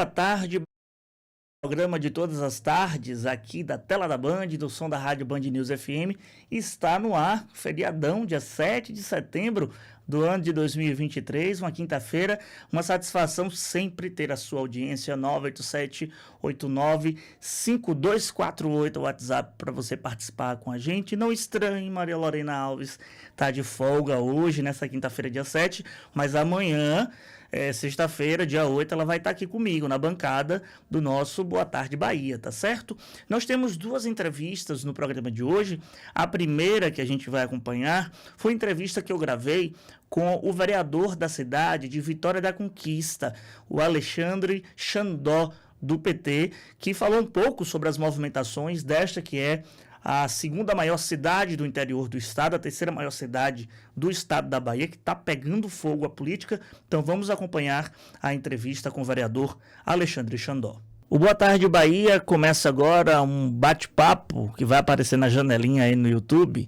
boa tarde. Programa de todas as tardes, aqui da tela da Band, do som da Rádio Band News FM, está no ar, feriadão, dia 7 de setembro do ano de 2023, uma quinta-feira. Uma satisfação sempre ter a sua audiência. 987-89-5248, o WhatsApp para você participar com a gente. Não estranhe, Maria Lorena Alves está de folga hoje, nessa quinta-feira, dia 7, mas amanhã, sexta-feira, dia 8, ela vai estar aqui comigo na bancada do nosso Boa Tarde Bahia, tá certo? Nós temos duas entrevistas no programa de hoje. A primeira que a gente vai acompanhar foi a entrevista que eu gravei com o vereador da cidade de Vitória da Conquista, o Alexandre Xandó, do PT, que falou um pouco sobre as movimentações desta que é a segunda maior cidade do interior do estado, a terceira maior cidade do estado da Bahia, que está pegando fogo a política. Então vamos acompanhar a entrevista com o vereador Alexandre Xandó. O Boa Tarde Bahia começa agora um bate-papo que vai aparecer na janelinha aí no YouTube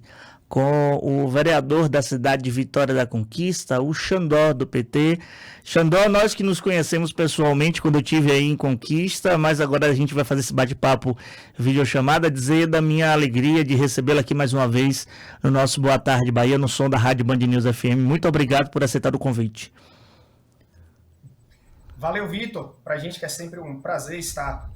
com o vereador da cidade de Vitória da Conquista, o Xandó, do PT. Xandó, nós que nos conhecemos pessoalmente quando eu estive aí em Conquista, mas agora a gente vai fazer esse bate-papo videochamada, dizer da minha alegria de recebê-lo aqui mais uma vez no nosso Boa Tarde Bahia, no som da Rádio Band News FM. Muito obrigado por aceitar o convite. Valeu, Vitor. Para a gente que é sempre um prazer estar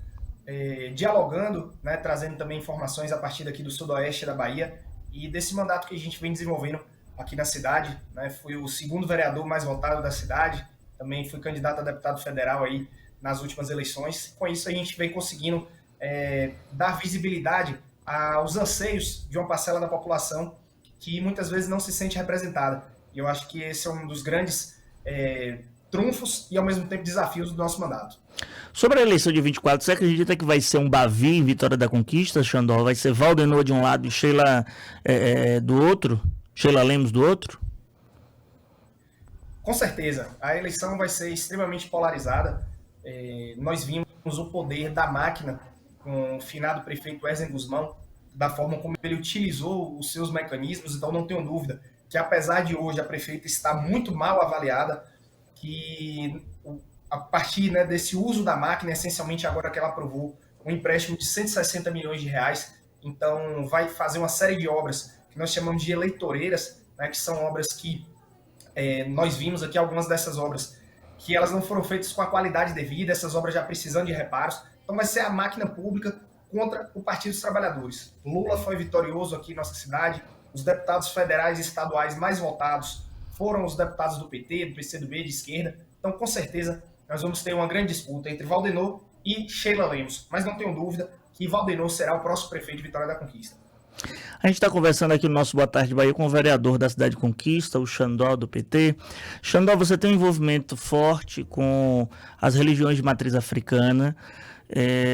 dialogando, né, trazendo também informações a partir daqui do sudoeste da Bahia e desse mandato que a gente vem desenvolvendo aqui na cidade, né? Fui o segundo vereador mais votado da cidade, também fui candidato a deputado federal aí nas últimas eleições. Com isso a gente vem conseguindo dar visibilidade aos anseios de uma parcela da população que muitas vezes não se sente representada. E eu acho que esse é um dos grandes trunfos e ao mesmo tempo desafios do nosso mandato. Sobre a eleição de 24, você acredita que vai ser um Bavi em Vitória da Conquista, Xandó? Vai ser Valdenor de um lado e Sheila do outro? Sheila Lemos do outro? Com certeza. A eleição vai ser extremamente polarizada. Nós vimos o poder da máquina com o finado prefeito Wesley Guzmão, da forma como ele utilizou os seus mecanismos. Então não tenho dúvida que, apesar de hoje a prefeita estar muito mal avaliada, que a partir, né, desse uso da máquina, essencialmente agora que ela aprovou um empréstimo de 160 milhões de reais, então vai fazer uma série de obras que nós chamamos de eleitoreiras, né, que são obras que nós vimos aqui, algumas dessas obras, que elas não foram feitas com a qualidade devida, essas obras já precisando de reparos, então vai ser a máquina pública contra o Partido dos Trabalhadores. Lula foi vitorioso aqui em nossa cidade, os deputados federais e estaduais mais votados foram os deputados do PT, do PCdoB, de esquerda. Então, com certeza, nós vamos ter uma grande disputa entre Valdenor e Sheila Lemos. Mas não tenho dúvida que Valdenor será o próximo prefeito de Vitória da Conquista. A gente está conversando aqui no nosso Boa Tarde Bahia com o vereador da cidade de Conquista, o Xandó, do PT. Xandó, você tem um envolvimento forte com as religiões de matriz africana.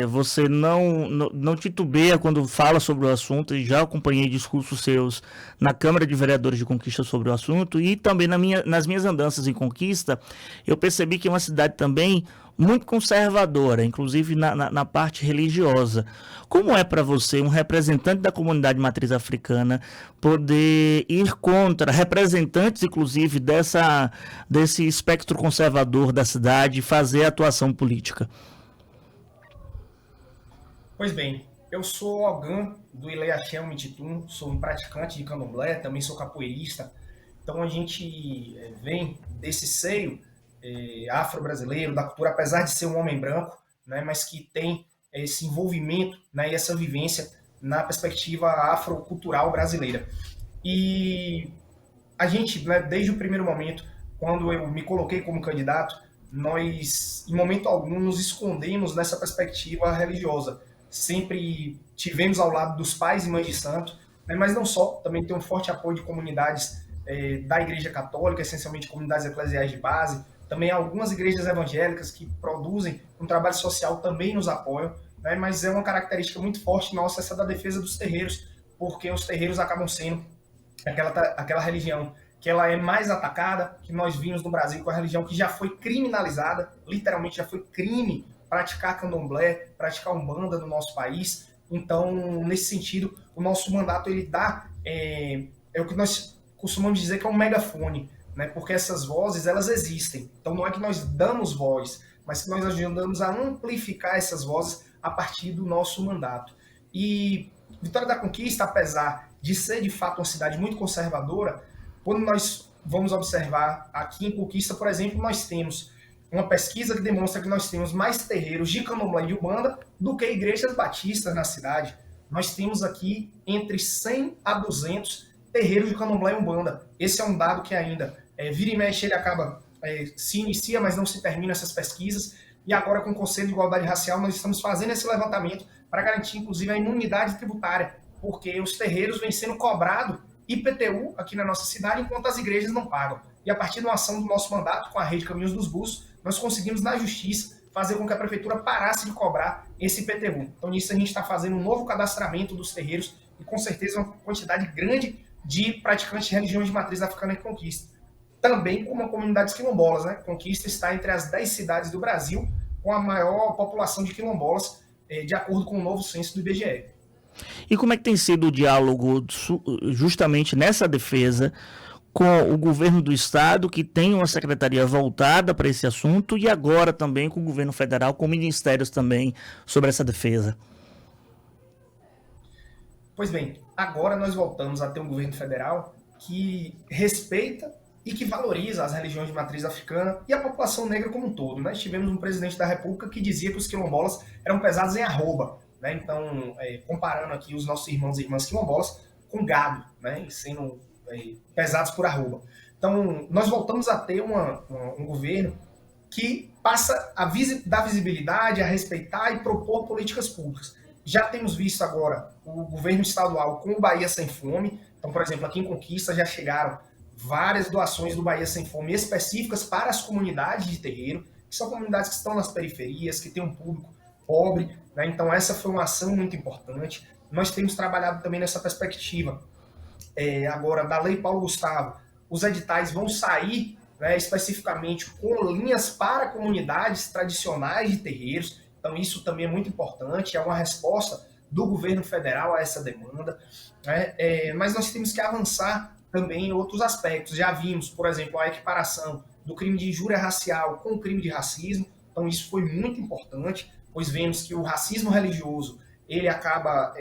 Você não titubeia quando fala sobre o assunto, e já acompanhei discursos seus na Câmara de Vereadores de Conquista sobre o assunto, e também nas minhas andanças em Conquista, eu percebi que é uma cidade também muito conservadora, inclusive na parte religiosa. Como é para você, um representante da comunidade matriz africana, poder ir contra representantes, inclusive, desse espectro conservador da cidade, fazer atuação política? Pois bem, eu sou Ogã do Ileaxé Mititum, sou um praticante de candomblé, também sou capoeirista. Então a gente vem desse seio afro-brasileiro, da cultura, apesar de ser um homem branco, né, mas que tem esse envolvimento, né, e essa vivência na perspectiva afrocultural brasileira. E a gente, né, desde o primeiro momento, quando eu me coloquei como candidato, nós, em momento algum, nos escondemos nessa perspectiva religiosa. Sempre tivemos ao lado dos pais e mães de santo, né, mas não só, também tem um forte apoio de comunidades da Igreja Católica, essencialmente comunidades eclesiais de base, também algumas igrejas evangélicas que produzem um trabalho social também nos apoiam, né, mas é uma característica muito forte nossa essa da defesa dos terreiros, porque os terreiros acabam sendo aquela religião que ela é mais atacada, que nós vimos no Brasil com a religião que já foi criminalizada, literalmente já foi crime praticar candomblé, praticar umbanda no nosso país. Então, nesse sentido, o nosso mandato ele dá o que nós costumamos dizer que é um megafone, né? Porque essas vozes elas existem. Então não é que nós damos voz, mas que nós ajudamos a amplificar essas vozes a partir do nosso mandato. E Vitória da Conquista, apesar de ser de fato uma cidade muito conservadora, quando nós vamos observar aqui em Conquista, por exemplo, nós temos uma pesquisa que demonstra que nós temos mais terreiros de candomblé e de umbanda do que igrejas batistas na cidade. Nós temos aqui entre 100 a 200 terreiros de candomblé e umbanda. Esse é um dado que ainda vira e mexe, ele acaba, se inicia, mas não se termina essas pesquisas. E agora, com o Conselho de Igualdade Racial, nós estamos fazendo esse levantamento para garantir, inclusive, a imunidade tributária, porque os terreiros vêm sendo cobrados IPTU aqui na nossa cidade, enquanto as igrejas não pagam. E a partir de uma ação do nosso mandato, com a Rede Caminhos dos Búzios, nós conseguimos, na justiça, fazer com que a prefeitura parasse de cobrar esse IPTU. Então, nisso, a gente está fazendo um novo cadastramento dos terreiros e, com certeza, uma quantidade grande de praticantes de religiões de matriz africana em Conquista. Também como a comunidade quilombolas, né? Conquista está entre as 10 cidades do Brasil com a maior população de quilombolas, de acordo com o novo censo do IBGE. E como é que tem sido o diálogo justamente nessa defesa com o governo do estado, que tem uma secretaria voltada para esse assunto, e agora também com o governo federal, com ministérios também sobre essa defesa? Pois bem, agora nós voltamos a ter um governo federal que respeita e que valoriza as religiões de matriz africana e a população negra como um todo. Nós tivemos um presidente da República que dizia que os quilombolas eram pesados em arroba, né? Então, comparando aqui os nossos irmãos e irmãs quilombolas com gado, né? Sendo pesados por arroba. Então, nós voltamos a ter um governo que passa a dar visibilidade, a respeitar e propor políticas públicas. Já temos visto agora o governo estadual com o Bahia Sem Fome. Então, por exemplo, aqui em Conquista já chegaram várias doações do Bahia Sem Fome específicas para as comunidades de terreiro, que são comunidades que estão nas periferias, que têm um público pobre, né? Então, essa foi uma ação muito importante. Nós temos trabalhado também nessa perspectiva. Agora, da Lei Paulo Gustavo, os editais vão sair, né, especificamente com linhas para comunidades tradicionais de terreiros. Então, isso também é muito importante, é uma resposta do governo federal a essa demanda, né? Mas nós temos que avançar também em outros aspectos. Já vimos, por exemplo, a equiparação do crime de injúria racial com o crime de racismo. Então, isso foi muito importante, pois vemos que o racismo religioso ele acabava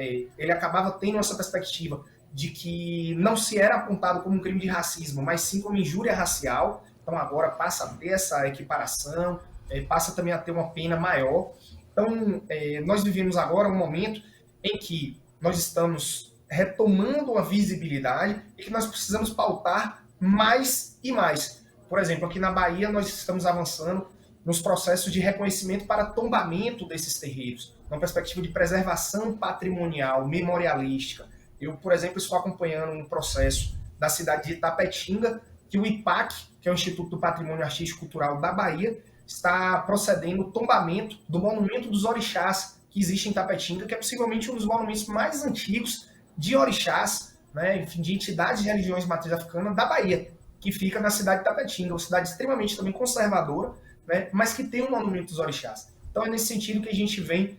tendo essa perspectiva de que não se era apontado como um crime de racismo, mas sim como injúria racial. Então, agora passa a ter essa equiparação, passa também a ter uma pena maior. Então, nós vivemos agora um momento em que nós estamos retomando a visibilidade e que nós precisamos pautar mais e mais. Por exemplo, aqui na Bahia, nós estamos avançando nos processos de reconhecimento para tombamento desses terreiros, numa perspectiva de preservação patrimonial, memorialística. Eu, por exemplo, estou acompanhando um processo da cidade de Itapetinga, que o IPAC, que é o Instituto do Patrimônio Artístico e Cultural da Bahia, está procedendo o tombamento do Monumento dos Orixás, que existe em Itapetinga, que é possivelmente um dos monumentos mais antigos de orixás, né, enfim, de entidades de religiões de matriz africana da Bahia, que fica na cidade de Itapetinga, uma cidade extremamente também conservadora, né, mas que tem um monumento dos orixás. Então é nesse sentido que a gente vem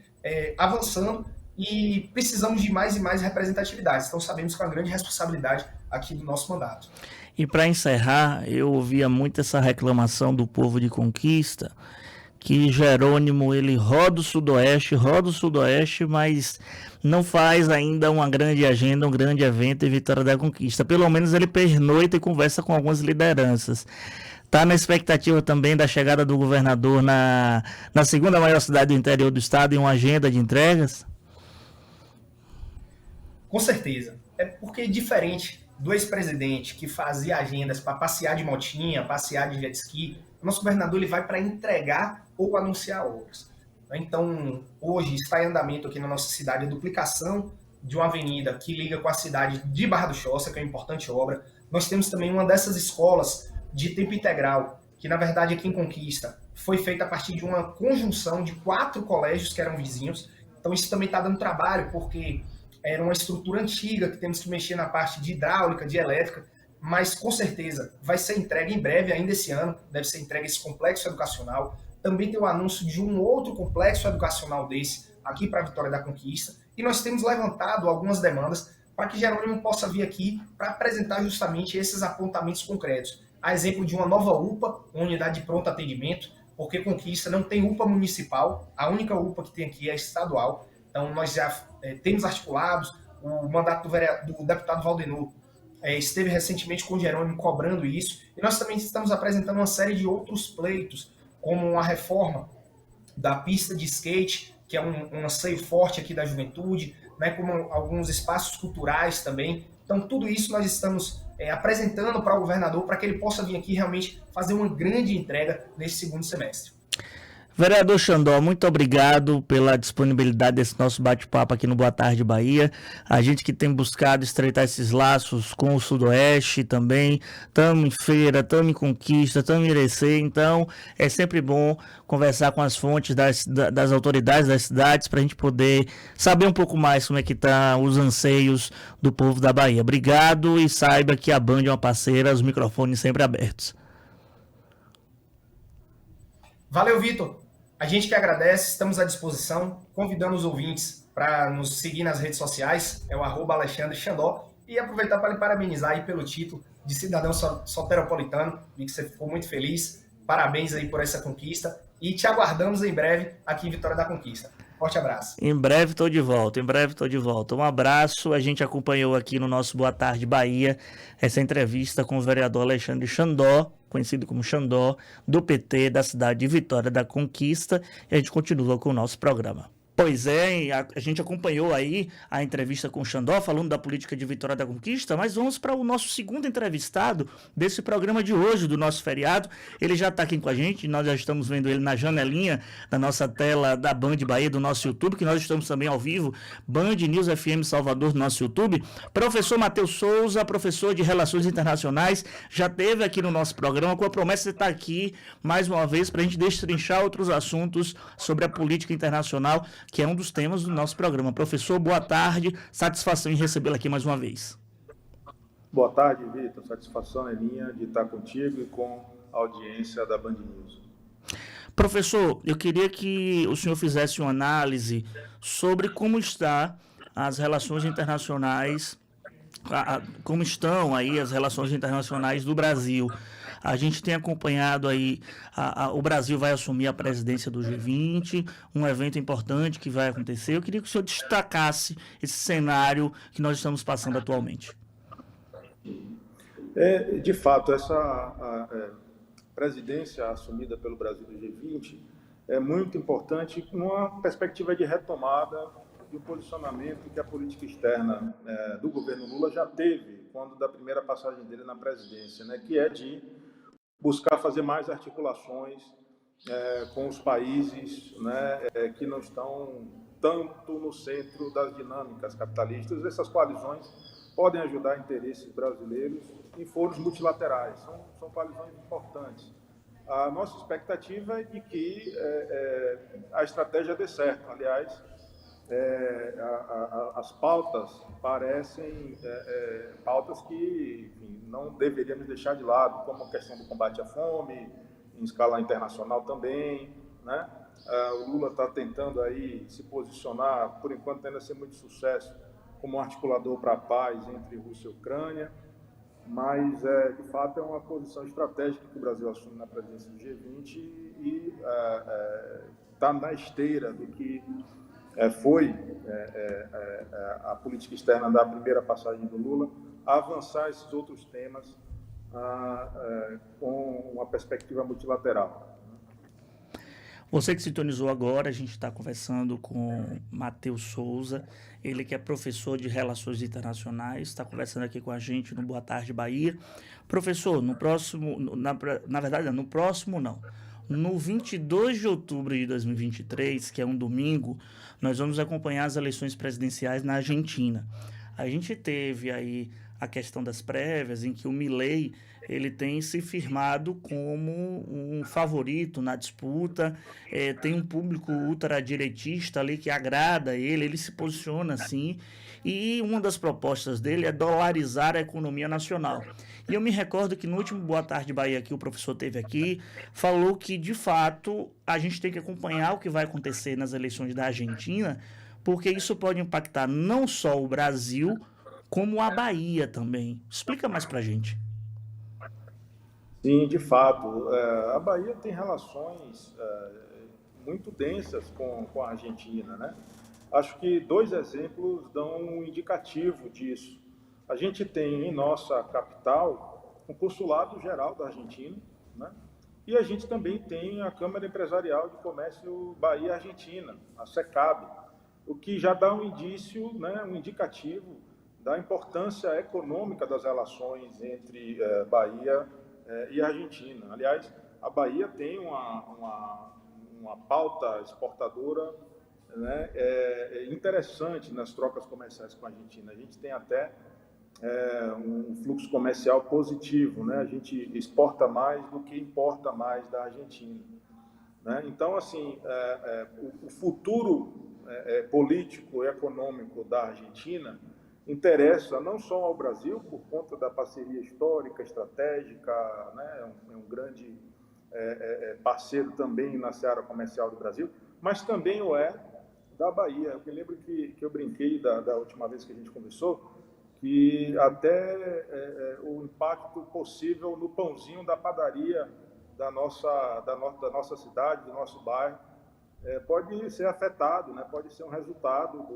avançando e precisamos de mais e mais representatividade. Então sabemos que é uma grande responsabilidade aqui do nosso mandato. E para encerrar, eu ouvia muito essa reclamação do povo de Conquista, que Jerônimo ele roda o Sudoeste, mas não faz ainda uma grande agenda, um grande evento em Vitória da Conquista. Pelo menos ele pernoita e conversa com algumas lideranças. Está na expectativa também da chegada do governador na segunda maior cidade do interior do estado em uma agenda de entregas? Com certeza. É porque, diferente do ex-presidente que fazia agendas para passear de motinha, passear de jet ski, o nosso governador ele vai para entregar ou anunciar obras. Então, hoje está em andamento aqui na nossa cidade a duplicação de uma avenida que liga com a cidade de Barra do Choça, que é uma importante obra. Nós temos também uma dessas escolas de tempo integral, que na verdade aqui em Conquista foi feita a partir de uma conjunção de 4 colégios que eram vizinhos. Então isso também está dando trabalho, porque era uma estrutura antiga que temos que mexer na parte de hidráulica, de elétrica, mas com certeza vai ser entregue em breve, ainda esse ano, deve ser entregue esse complexo educacional. Também tem o anúncio de um outro complexo educacional desse aqui para a Vitória da Conquista, e nós temos levantado algumas demandas para que Jerônimo possa vir aqui para apresentar justamente esses apontamentos concretos. A exemplo de uma nova UPA, uma unidade de pronto atendimento, porque Conquista não tem UPA municipal, a única UPA que tem aqui é estadual. Então, nós já temos articulados, o mandato do deputado Valdenor esteve recentemente com o Jerônimo cobrando isso, e nós também estamos apresentando uma série de outros pleitos, como a reforma da pista de skate, que é um anseio forte aqui da juventude, né, como alguns espaços culturais também. Então, tudo isso nós estamos apresentando para o governador, para que ele possa vir aqui realmente fazer uma grande entrega nesse segundo semestre. Vereador Xandó, muito obrigado pela disponibilidade desse nosso bate-papo aqui no Boa Tarde Bahia. A gente que tem buscado estreitar esses laços com o Sudoeste também. Estamos em feira, estamos em conquista, estamos em Irecê. Então, é sempre bom conversar com as fontes das autoridades das cidades para a gente poder saber um pouco mais como é que estão os anseios do povo da Bahia. Obrigado e saiba que a Band é uma parceira, os microfones sempre abertos. Valeu, Vitor. A gente que agradece, estamos à disposição, convidando os ouvintes para nos seguir nas redes sociais, é o @Alexandre Xandó, e aproveitar para lhe parabenizar aí pelo título de cidadão soteropolitano, vi que você ficou muito feliz, parabéns aí por essa conquista, e te aguardamos em breve aqui em Vitória da Conquista. Forte abraço. Em breve estou de volta, Um abraço, a gente acompanhou aqui no nosso Boa Tarde Bahia essa entrevista com o vereador Alexandre Xandó, conhecido como Xandó, do PT da cidade de Vitória da Conquista, e a gente continua com o nosso programa. Pois é, a gente acompanhou aí a entrevista com o Xandó, falando da política de Vitória da Conquista, mas vamos para o nosso segundo entrevistado desse programa de hoje, do nosso feriado. Ele já está aqui com a gente, nós já estamos vendo ele na janelinha da nossa tela da Band Bahia, do nosso YouTube, que nós estamos também ao vivo, Band News FM Salvador, do nosso YouTube. Professor Matheus Souza, professor de Relações Internacionais, já esteve aqui no nosso programa com a promessa de estar aqui mais uma vez para a gente destrinchar outros assuntos sobre a política internacional, que é um dos temas do nosso programa. Professor, boa tarde, satisfação em recebê-lo aqui mais uma vez. Boa tarde, Vitor, satisfação é minha de estar contigo e com a audiência da Band News. Professor, eu queria que o senhor fizesse uma análise sobre como está as relações internacionais, como estão aí as relações internacionais do Brasil. A gente tem acompanhado aí, o Brasil vai assumir a presidência do G20, um evento importante que vai acontecer. Eu queria que o senhor destacasse esse cenário que nós estamos passando atualmente. De fato, essa presidência assumida pelo Brasil do G20 é muito importante numa perspectiva de retomada do posicionamento que a política externa do governo Lula já teve quando da primeira passagem dele na presidência, né, que é de buscar fazer mais articulações com os países, né, que não estão tanto no centro das dinâmicas capitalistas. Essas coalizões podem ajudar interesses brasileiros em foros multilaterais. São coalizões importantes. A nossa expectativa é de que a estratégia dê certo. Aliás, as pautas parecem pautas que, enfim, não deveríamos deixar de lado, como a questão do combate à fome, em escala internacional também, né? O Lula está tentando aí se posicionar, por enquanto tendo a ser muito sucesso, como um articulador para a paz entre Rússia e Ucrânia, mas, de fato, é uma posição estratégica que o Brasil assume na presidência do G20 e está na esteira do que foi a política externa da primeira passagem do Lula, a avançar esses outros temas com uma perspectiva multilateral. Você que sintonizou agora, a gente está conversando com Matheus Souza, ele que é professor de Relações Internacionais, está conversando aqui com a gente no Boa Tarde Bahia. Professor, no próximo, na verdade, no próximo não. No 22 de outubro de 2023, que é um domingo, nós vamos acompanhar as eleições presidenciais na Argentina. A gente teve aí a questão das prévias, em que o Milei ele tem se firmado como um favorito na disputa, tem um público ultradireitista ali que agrada ele se posiciona assim, e uma das propostas dele é dolarizar a economia nacional. E eu me recordo que no último Boa Tarde Bahia que o professor teve aqui, falou que, de fato, a gente tem que acompanhar o que vai acontecer nas eleições da Argentina, porque isso pode impactar não só o Brasil, como a Bahia também. Explica mais pra gente. Sim, de fato. A Bahia tem relações muito densas com a Argentina, né? Acho que dois exemplos dão um indicativo disso. A gente tem em nossa capital o Consulado Geral da Argentina, né? E a gente também tem a Câmara Empresarial de Comércio Bahia-Argentina, a SECAB, o que já dá um indício, né, um indicativo da importância econômica das relações entre Bahia e Argentina. Aliás, a Bahia tem uma pauta exportadora, né, interessante nas trocas comerciais com a Argentina. A gente tem até um fluxo comercial positivo, né? A gente exporta mais do que importa mais da Argentina, né? Então, assim, o futuro político e econômico da Argentina interessa não só ao Brasil, por conta da parceria histórica, estratégica, né? É um grande parceiro também na seara comercial do Brasil, mas também o é da Bahia. Eu me lembro que eu brinquei da última vez que a gente conversou, que até o impacto possível no pãozinho da padaria da nossa cidade, do nosso bairro, pode ser afetado, né? Pode ser um resultado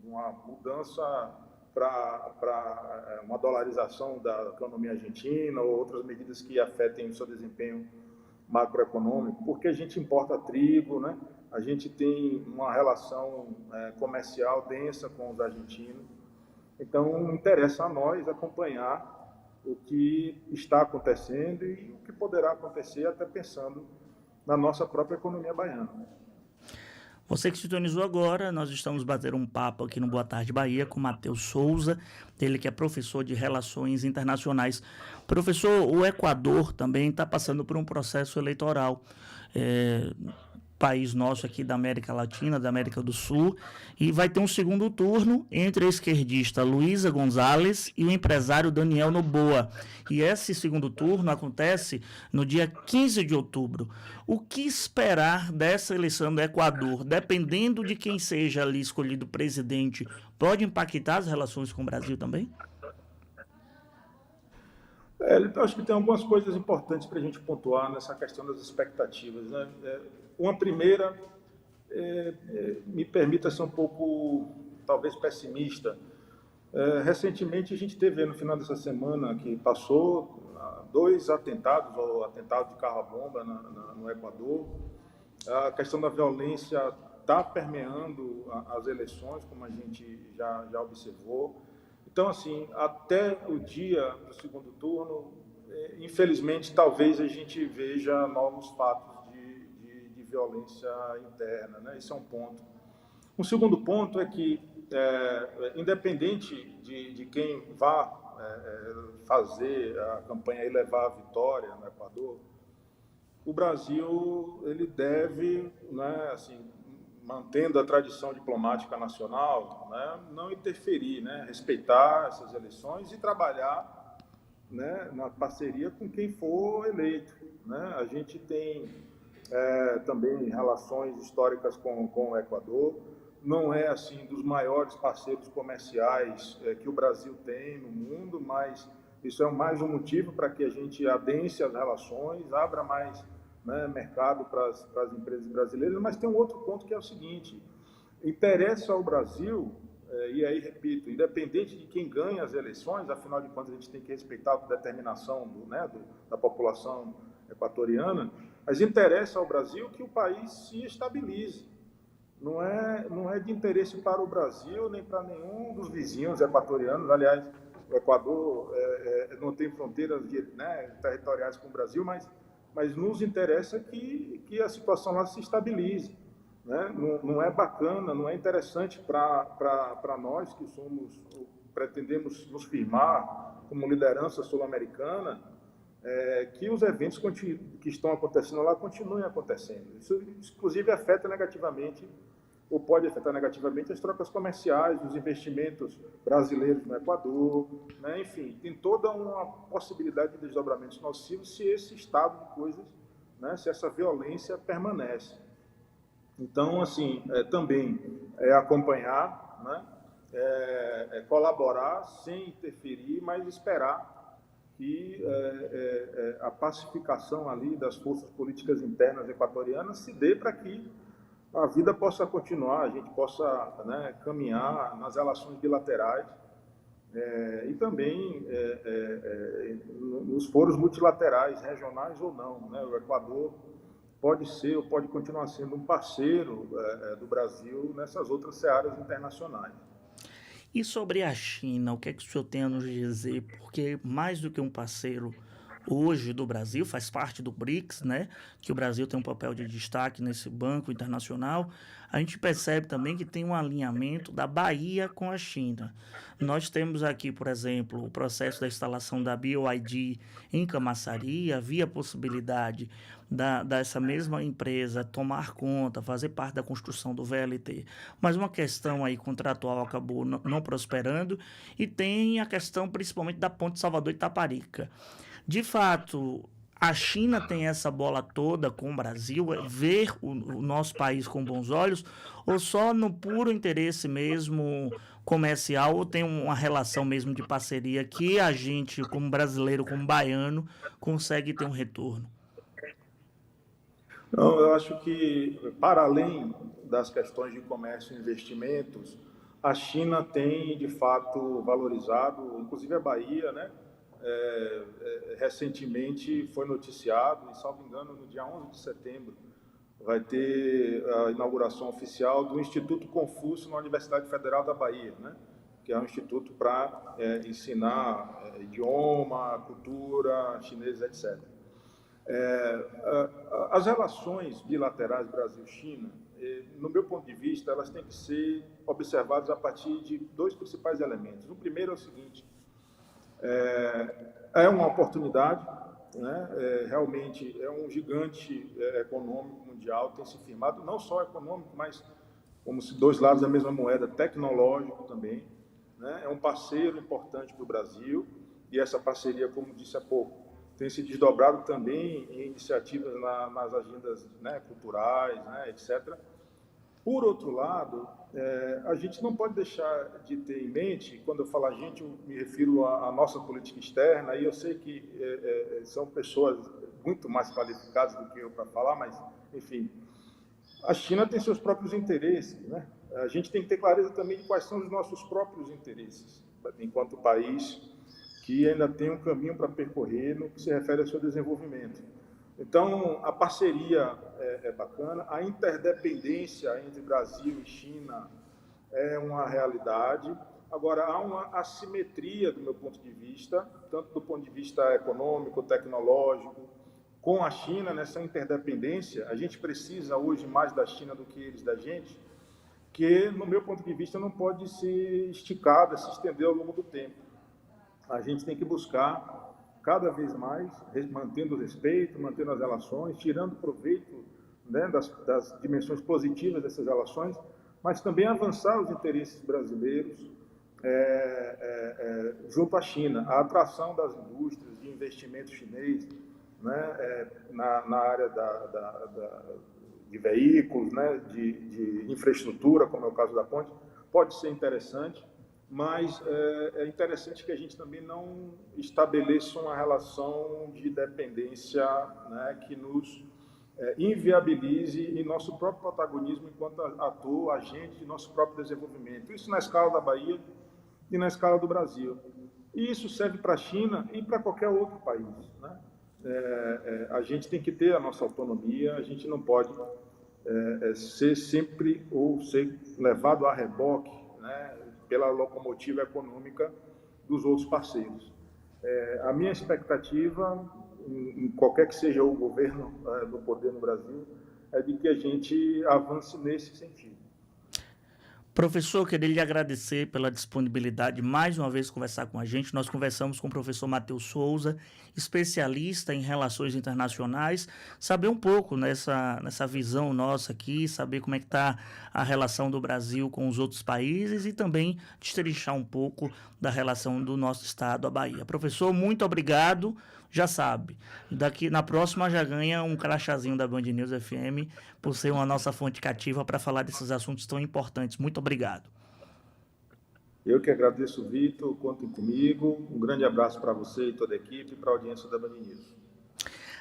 de uma mudança para uma dolarização da economia argentina ou outras medidas que afetem o seu desempenho macroeconômico, porque a gente importa trigo, né? A gente tem uma relação comercial densa com os argentinos. Então, interessa a nós acompanhar o que está acontecendo e o que poderá acontecer, até pensando na nossa própria economia baiana. Você que sintonizou agora, nós estamos batendo um papo aqui no Boa Tarde Bahia com Matheus Souza, ele que é professor de Relações Internacionais. Professor, o Equador também está passando por um processo eleitoral. País nosso aqui da América Latina, da América do Sul, e vai ter um segundo turno entre a esquerdista Luísa Gonzalez e o empresário Daniel Noboa. E esse segundo turno acontece no dia 15 de outubro. O que esperar dessa eleição do Equador? Dependendo de quem seja ali escolhido presidente, pode impactar as relações com o Brasil também? Eu acho que tem algumas coisas importantes para a gente pontuar nessa questão das expectativas, né? Uma primeira, me permita ser um pouco, talvez, pessimista. Recentemente, a gente teve, no final dessa semana que passou, dois atentados, ou atentado de carro à bomba no Equador. A questão da violência está permeando as eleições, como a gente já observou. Então, assim, até o dia do segundo turno, infelizmente, talvez a gente veja novos fatos de violência interna, né? Esse é um ponto. Um segundo ponto é que, independente de quem vá fazer a campanha e levar a vitória no Equador, o Brasil ele deve, né, assim, mantendo a tradição diplomática nacional, né, não interferir, né, respeitar essas eleições e trabalhar, né, na parceria com quem for eleito, né? A gente tem também relações históricas com o Equador, não é assim dos maiores parceiros comerciais que o Brasil tem no mundo, mas isso é mais um motivo para que a gente adense as relações, abra mais, né, mercado para as empresas brasileiras. Mas tem um outro ponto que é o seguinte: interessa ao Brasil, e aí repito, independente de quem ganha as eleições, afinal de contas a gente tem que respeitar a determinação da população equatoriana, mas interessa ao Brasil que o país se estabilize. Não é de interesse para o Brasil nem para nenhum dos vizinhos equatorianos. Aliás, o Equador não tem fronteiras territoriais com o Brasil, mas nos interessa que a situação lá se estabilize, né? Não é bacana, não é interessante para nós que pretendemos nos firmar como liderança sul-americana, que os eventos que estão acontecendo lá continuem acontecendo. Isso, inclusive, afeta negativamente, ou pode afetar negativamente, as trocas comerciais, os investimentos brasileiros no Equador, né? Enfim, tem toda uma possibilidade de desdobramentos nocivos se esse estado de coisas, né, se essa violência permanece. Então, assim, também acompanhar, né, colaborar sem interferir, mas esperar que a pacificação ali das forças políticas internas equatorianas se dê para que a vida possa continuar, a gente possa, né, caminhar nas relações bilaterais e também nos foros multilaterais, regionais ou não, né? O Equador pode ser ou pode continuar sendo um parceiro do Brasil nessas outras searas internacionais. E sobre a China, o que é que o senhor tem a nos dizer? Porque mais do que um parceiro hoje do Brasil, faz parte do BRICS, né? Que o Brasil tem um papel de destaque nesse banco internacional. A gente percebe também que tem um alinhamento da Bahia com a China. Nós temos aqui, por exemplo, o processo da instalação da BYD em Camaçari, havia a possibilidade dessa mesma empresa tomar conta, fazer parte da construção do VLT, mas uma questão aí contratual acabou não prosperando, e tem a questão principalmente da ponte Salvador-Itaparica. De fato, a China tem essa bola toda com o Brasil, ver o nosso país com bons olhos, ou só no puro interesse mesmo comercial, ou tem uma relação mesmo de parceria que a gente, como brasileiro, como baiano, consegue ter um retorno? Não, eu acho que, para além das questões de comércio e investimentos, a China tem, de fato, valorizado, inclusive a Bahia, né? Recentemente foi noticiado, e salvo engano, no dia 11 de setembro, vai ter a inauguração oficial do Instituto Confúcio na Universidade Federal da Bahia, né? Que é um instituto para ensinar idioma, cultura chinesa, etc. As relações bilaterais Brasil-China, no meu ponto de vista, elas têm que ser observadas a partir de dois principais elementos. O primeiro é o seguinte: é uma oportunidade, né? Realmente é um gigante econômico mundial, tem se firmado, não só econômico, mas como se dois lados da mesma moeda, tecnológico também, né? É um parceiro importante para o Brasil, e essa parceria, como disse há pouco, tem se desdobrado também em iniciativas nas agendas, né, culturais, né, etc. Por outro lado, a gente não pode deixar de ter em mente, quando eu falo a gente, eu me refiro à nossa política externa, e eu sei que são pessoas muito mais qualificadas do que eu para falar, mas, enfim, a China tem seus próprios interesses, né? A gente tem que ter clareza também de quais são os nossos próprios interesses, enquanto país que ainda tem um caminho para percorrer no que se refere ao seu desenvolvimento. Então, a parceria é bacana, a interdependência entre Brasil e China é uma realidade. Agora, há uma assimetria, do meu ponto de vista, tanto do ponto de vista econômico, tecnológico, com a China, nessa interdependência. A gente precisa hoje mais da China do que eles da gente, que, no meu ponto de vista, não pode ser esticada, se estender ao longo do tempo. A gente tem que buscar cada vez mais, mantendo o respeito, mantendo as relações, tirando proveito, né, das dimensões positivas dessas relações, mas também avançar os interesses brasileiros junto à China. A atração das indústrias, de investimento chinês, né, na área de veículos, né, de infraestrutura, como é o caso da ponte, pode ser interessante. Mas é interessante que a gente também não estabeleça uma relação de dependência, né, que nos inviabilize em nosso próprio protagonismo enquanto ator, agente de nosso próprio desenvolvimento. Isso na escala da Bahia e na escala do Brasil. E isso serve para a China e para qualquer outro país, né? A gente tem que ter a nossa autonomia, a gente não pode ser sempre ou ser levado a reboque, né, pela locomotiva econômica dos outros parceiros. A minha expectativa, em qualquer que seja o governo do poder no Brasil, é de que a gente avance nesse sentido. Professor, queria lhe agradecer pela disponibilidade de mais uma vez conversar com a gente. Nós conversamos com o professor Matheus Souza, especialista em relações internacionais, saber um pouco nessa visão nossa aqui, saber como é que está a relação do Brasil com os outros países e também destrinchar um pouco da relação do nosso estado, a Bahia. Professor, muito obrigado. Já sabe, daqui na próxima já ganha um crachazinho da Band News FM por ser uma nossa fonte cativa para falar desses assuntos tão importantes. Muito obrigado. Eu que agradeço, Vitor, contem comigo. Um grande abraço para você e toda a equipe e para a audiência da Band News.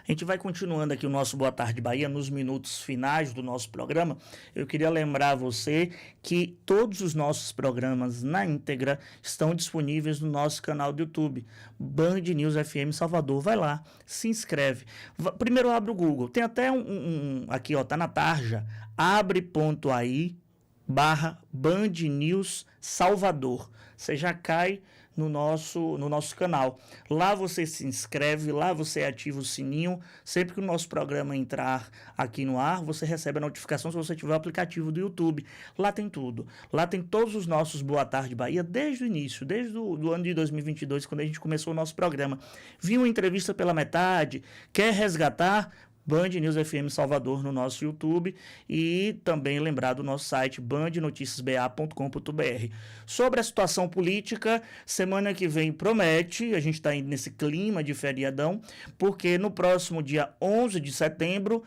A gente vai continuando aqui o nosso Boa Tarde Bahia nos minutos finais do nosso programa. Eu queria lembrar a você que todos os nossos programas na íntegra estão disponíveis no nosso canal do YouTube, Band News FM Salvador. Vai lá, se inscreve. Primeiro abre o Google. Tem até aqui, ó, tá na tarja, abre.ai/Band News Salvador. Você já cai no nosso canal. Lá você se inscreve, lá você ativa o sininho. Sempre que o nosso programa entrar aqui no ar, você recebe a notificação se você tiver o aplicativo do YouTube. Lá tem tudo. Lá tem todos os nossos Boa Tarde Bahia desde o início, desde o ano de 2022, quando a gente começou o nosso programa. Viu uma entrevista pela metade? Quer resgatar? Band News FM Salvador no nosso YouTube e também lembrar do nosso site bandnoticiasba.com.br. Sobre a situação política, semana que vem promete, a gente está nesse clima de feriadão, porque no próximo dia 11 de setembro,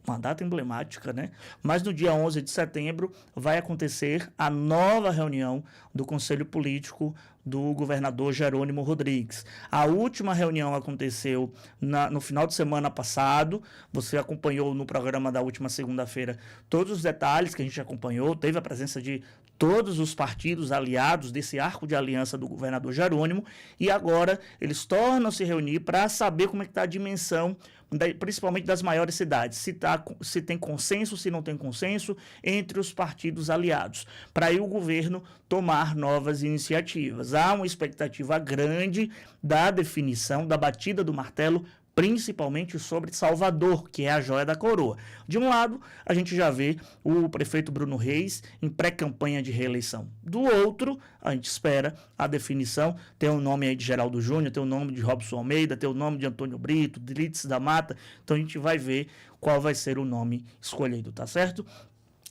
uma data emblemática, né? Mas no dia 11 de setembro vai acontecer a nova reunião do Conselho Político do governador Jerônimo Rodrigues. A última reunião aconteceu no final de semana passado. Você acompanhou no programa da última segunda-feira todos os detalhes que a gente acompanhou. Teve a presença de todos os partidos aliados desse arco de aliança do governador Jerônimo. E agora eles tornam a se reunir para saber como é que está a dimensão, principalmente das maiores cidades, se tem consenso, se não tem consenso entre os partidos aliados, para aí o governo tomar novas iniciativas. Há uma expectativa grande da definição, da batida do martelo, principalmente sobre Salvador, que é a joia da coroa. De um lado, a gente já vê o prefeito Bruno Reis em pré-campanha de reeleição. Do outro, a gente espera a definição. Tem o nome aí de Geraldo Júnior, tem o nome de Robson Almeida, tem o nome de Antônio Brito, de Lídice da Mata. Então a gente vai ver qual vai ser o nome escolhido, tá certo?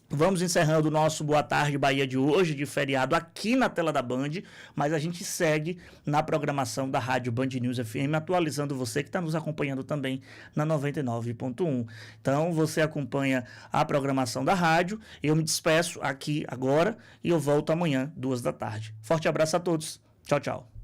Vamos encerrando o nosso Boa Tarde Bahia de hoje, de feriado, aqui na tela da Band, mas a gente segue na programação da Rádio Band News FM, atualizando você que está nos acompanhando também na 99.1. Então, você acompanha a programação da rádio, eu me despeço aqui agora e eu volto amanhã, 2 da tarde. Forte abraço a todos. Tchau, tchau.